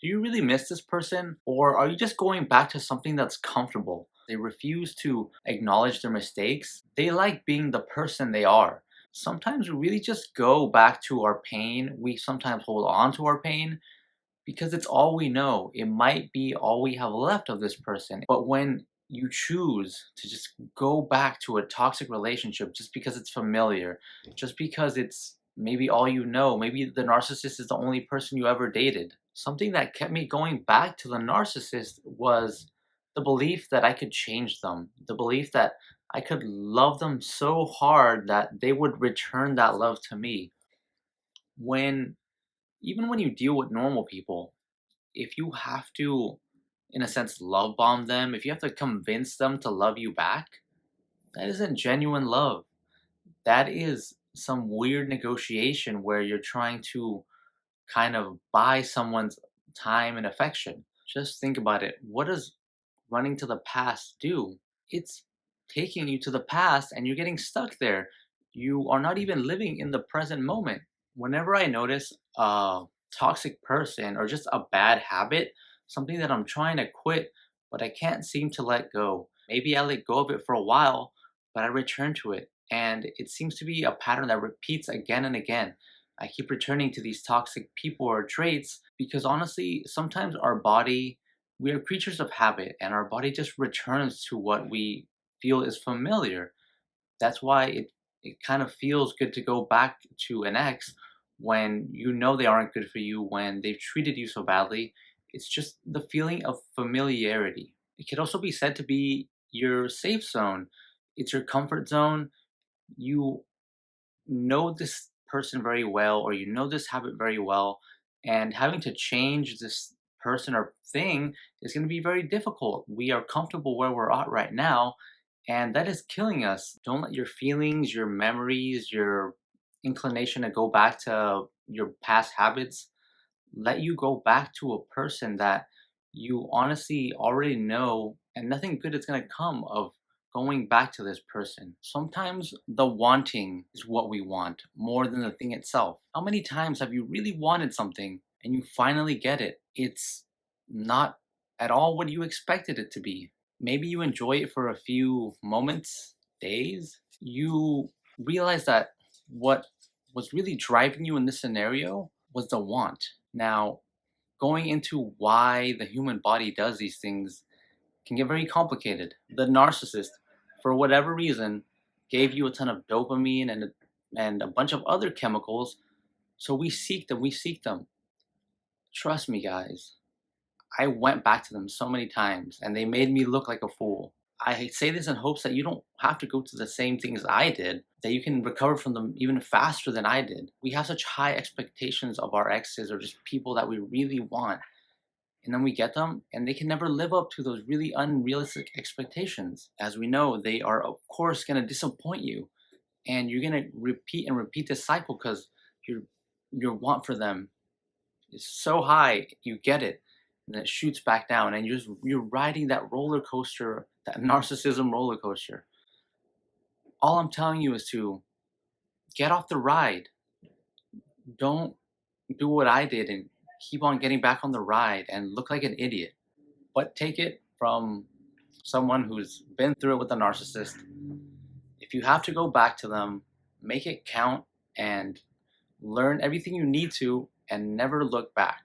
Do you really miss this person? Or are you just going back to something that's comfortable? They refuse to acknowledge their mistakes. They like being the person they are. Sometimes we really just go back to our pain. We sometimes hold on to our pain because it's all we know. It might be all we have left of this person. But when you choose to just go back to a toxic relationship just because it's familiar, just because it's maybe all you know, maybe the narcissist is the only person you ever dated. Something that kept me going back to the narcissist was the belief that I could change them, the belief that I could love them so hard that they would return that love to me. When even when you deal with normal people, if you have to, in a sense, love bomb them, if you have to convince them to love you back, that isn't genuine love. That is some weird negotiation where you're trying to kind of buy someone's time and affection. Just think about it. What does running to the past do? It's taking you to the past and you're getting stuck there. You are not even living in the present moment. Whenever I notice a toxic person or just a bad habit, something that I'm trying to quit, but I can't seem to let go. Maybe I let go of it for a while, but I return to it. And it seems to be a pattern that repeats again and again. I keep returning to these toxic people or traits because honestly, sometimes our body, we are creatures of habit and our body just returns to what we feel is familiar. That's why it kind of feels good to go back to an ex when you know they aren't good for you, when they've treated you so badly. It's just the feeling of familiarity. It could also be said to be your safe zone. It's your comfort zone. You know this person very well, or you know this habit very well, and having to change this person or thing is going to be very difficult. We are comfortable where we're at right now, and that is killing us. Don't let your feelings, your memories, your inclination to go back to your past habits let you go back to a person that you honestly already know, and nothing good is going to come of going back to this person. Sometimes the wanting is what we want more than the thing itself. How many times have you really wanted something and you finally get it? It's not at all what you expected it to be. Maybe you enjoy it for a few moments, days. You realize that what was really driving you in this scenario was the want. Now, going into why the human body does these things can get very complicated. The narcissist, for whatever reason, gave you a ton of dopamine and a bunch of other chemicals, so we seek them, we seek them. Trust me, guys. I went back to them so many times and they made me look like a fool. I say this in hopes that you don't have to go to the same things I did, that you can recover from them even faster than I did. We have such high expectations of our exes or just people that we really want. And then we get them and they can never live up to those really unrealistic expectations. As we know, they are, of course, going to disappoint you. And you're going to repeat and repeat this cycle because your, your want for them is so high, you get it, and then it shoots back down, and you're riding that roller coaster, that narcissism roller coaster. All I'm telling you is to get off the ride. Don't do what I did and keep on getting back on the ride and look like an idiot. But take it from someone who's been through it with a narcissist. If you have to go back to them, make it count and learn everything you need to and never look back.